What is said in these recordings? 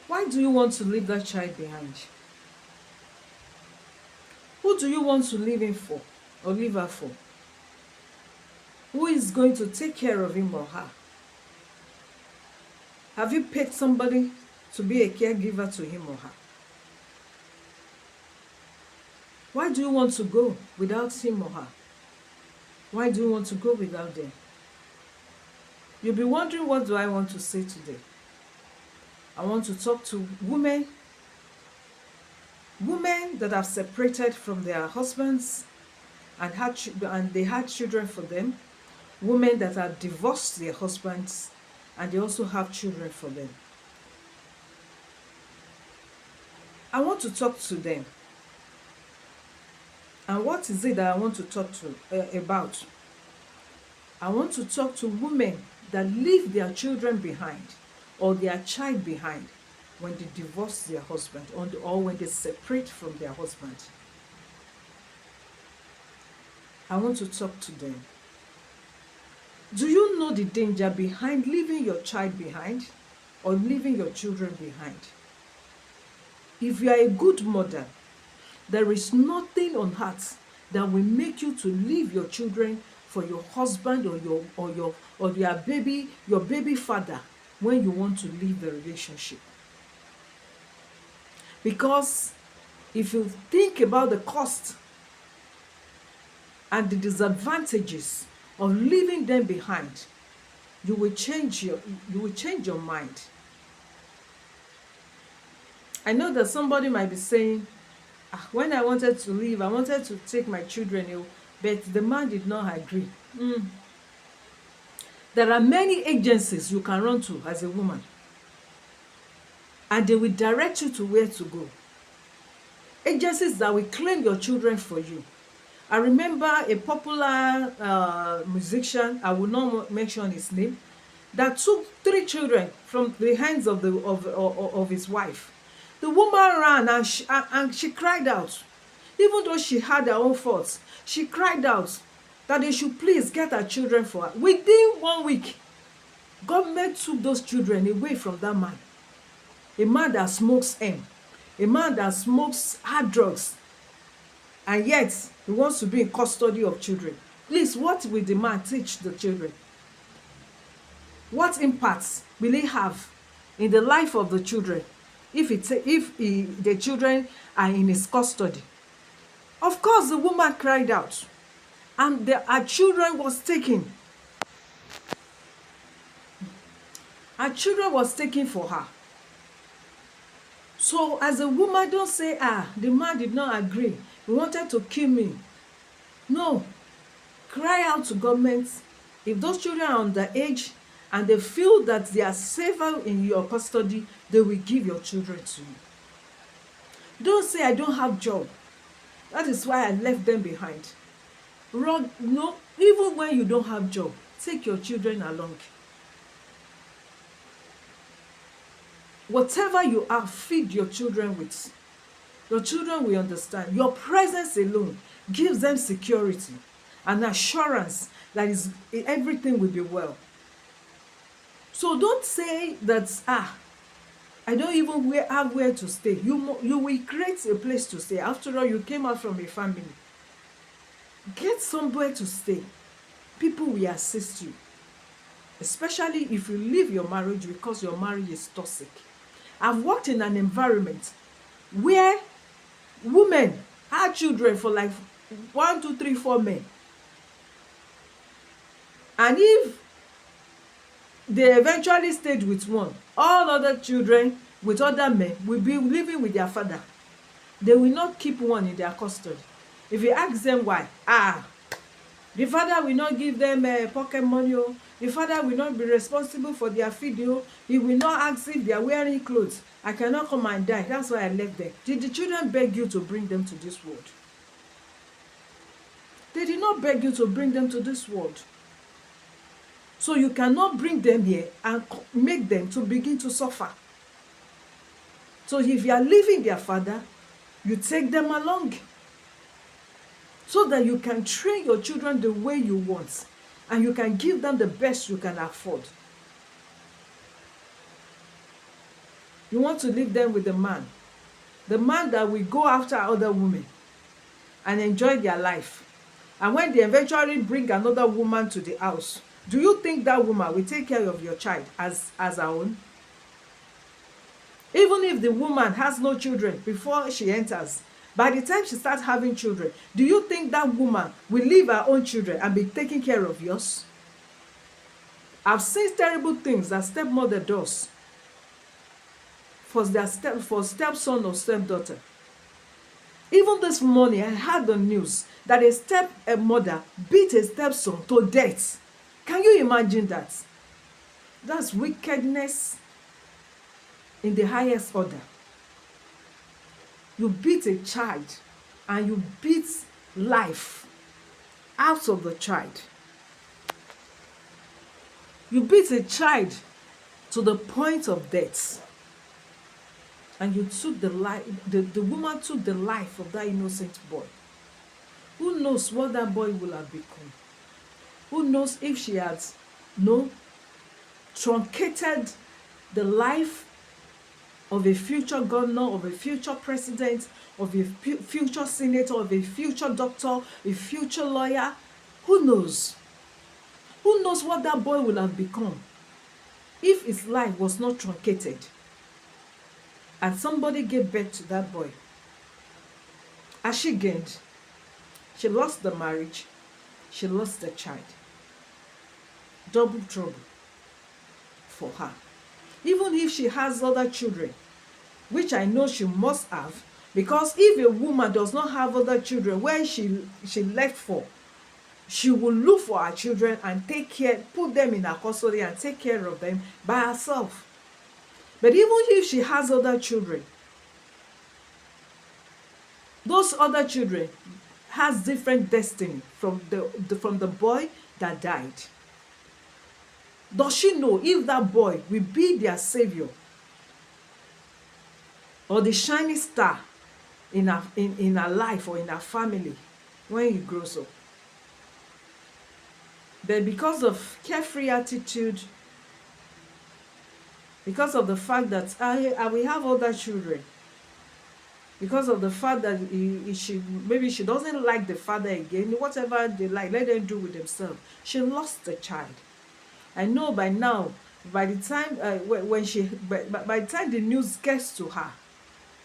Why do you want to leave that child behind? Who do you want to leave him for or leave her for? Who is going to take care of him or her? Have you paid somebody to be a caregiver to him or her? Why do you want to go without him or her? Why do you want to go without them? You'll be wondering, what do I want to say today? I want to talk to women that have separated from their husbands and they had children for them, women that have divorced their husbands and they also have children for them. I want to talk to them. And what is it that I want to talk about? I want to talk to women that leave their children behind or their child behind when they divorce their husband or when they separate from their husband. I want to talk to them. Do you know the danger behind leaving your child behind or leaving your children behind? If you are a good mother, there is nothing on earth that will make you to leave your children for your husband or your baby father when you want to leave the relationship. Because if you think about the cost and the disadvantages of leaving them behind, you will change your mind. I know that somebody might be saying, when I wanted to leave, I wanted to take my children, but the man did not agree. There are many agencies you can run to as a woman, and they will direct you to where to go. Agencies that will claim your children for you. I remember a popular musician, I will not mention his name, that took 3 children from the hands of his wife. The woman ran and she cried out. Even though she had her own faults, she cried out that they should please get her children for her. Within 1 week, government took those children away from that man. A man that smokes a man that smokes hard drugs, and yet he wants to be in custody of children. Please, what will the man teach the children? What impact will he have in the life of the children if the children are in his custody? Of course, the woman cried out, and her children was taken. Her children was taken for her. So as a woman, don't say, the man did not agree. He wanted to kill me. No. Cry out to government. If those children are underage and they feel that they are safer in your custody, they will give your children to you. Don't say, I don't have job. That is why I left them behind. Wrong. No, even when you don't have job, take your children along. Whatever you have, feed your children with. Your children will understand. Your presence alone gives them security and assurance that everything will be well. So don't say that, I don't even have where to stay. You will create a place to stay. After all, you came out from a family. Get somewhere to stay. People will assist you. Especially if you leave your marriage because your marriage is toxic. I've worked in an environment where women had children for like 1, 2, 3, 4 men. And if they eventually stayed with one, all other children with other men will be living with their father. They will not keep one in their custody. If you ask them why, the father will not give them pocket money. The father will not be responsible for their feed. He will not ask if they are wearing clothes. I cannot come and die. That's why I left them. Did the children beg you to bring them to this world? They did not beg you to bring them to this world. So you cannot bring them here and make them to begin to suffer. So if you are leaving their father, you take them along so that you can train your children the way you want and you can give them the best you can afford. You want to leave them with the man that will go after other women and enjoy their life. And when they eventually bring another woman to the house, do you think that woman will take care of your child as her own? Even if the woman has no children before she enters, by the time she starts having children, do you think that woman will leave her own children and be taking care of yours? I've seen terrible things that stepmother does for stepson or stepdaughter. Even this morning, I heard the news that a stepmother beat a stepson to death. Can you imagine that? That's wickedness in the highest order. You beat a child and you beat life out of the child. You beat a child to the point of death. And you took the woman took the life of that innocent boy. Who knows what that boy will have become? Who knows if she had truncated the life of a future governor, of a future president, of a future senator, of a future doctor, a future lawyer. Who knows? Who knows what that boy will have become if his life was not truncated and somebody gave birth to that boy? As she gained, she lost the marriage, she lost the child. Double trouble for her. Even if she has other children, which I know she must have, because if a woman does not have other children, where she left for, she will look for her children and put them in her custody and take care of them by herself. But even if she has other children, those other children has different destiny from the boy that died. Does she know if that boy will be their savior or the shining star in her life or in her family when he grows up? But because of carefree attitude, because of the fact that I will have other children, because of the fact that maybe she doesn't like the father again, whatever they like, let them do with themselves. She lost the child. I know by now, by the time by the time the news gets to her,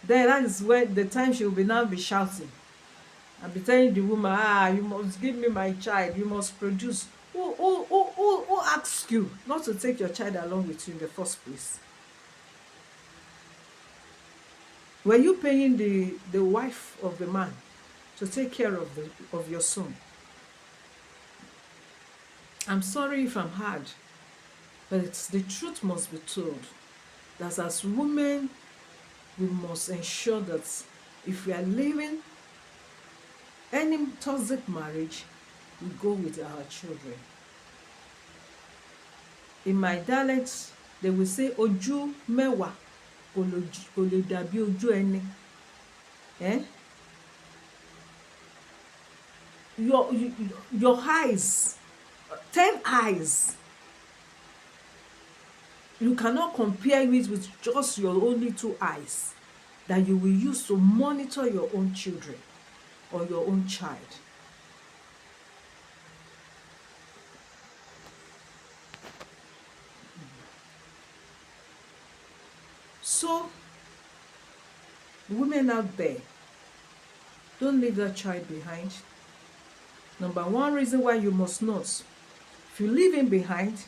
then that is when the time she will now be shouting and be telling the woman, you must give me my child, you must produce. Who asks you not to take your child along with you in the first place? Were you paying the wife of the man to take care of your son? I'm sorry if I'm hard, but the truth must be told. That as women, we must ensure that if we are living any toxic marriage, we go with our children. In my dialect, they will say, Ojú mẹ́wàá kò lè dàbí ojú ẹni. Your eyes, 10 eyes, you cannot compare it with just your only 2 eyes that you will use to monitor your own children or your own child. So, women out there, don't leave that child behind. Number one reason why you must not. If you leave him behind,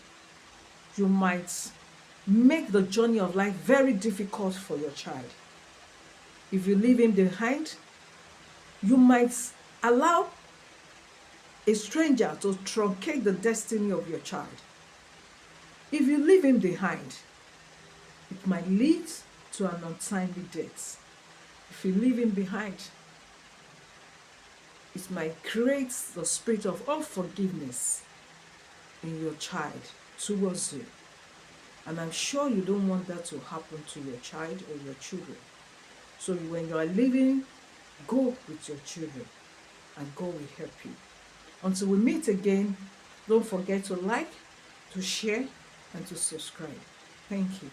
you might make the journey of life very difficult for your child. If you leave him behind, you might allow a stranger to truncate the destiny of your child. If you leave him behind, it might lead to an untimely death. If you leave him behind, it might create the spirit of unforgiveness in your child towards you. And I'm sure you don't want that to happen to your child or your children. So when you are leaving, go with your children and God will help you. Until we meet again, don't forget to like, to share, and to subscribe. Thank you.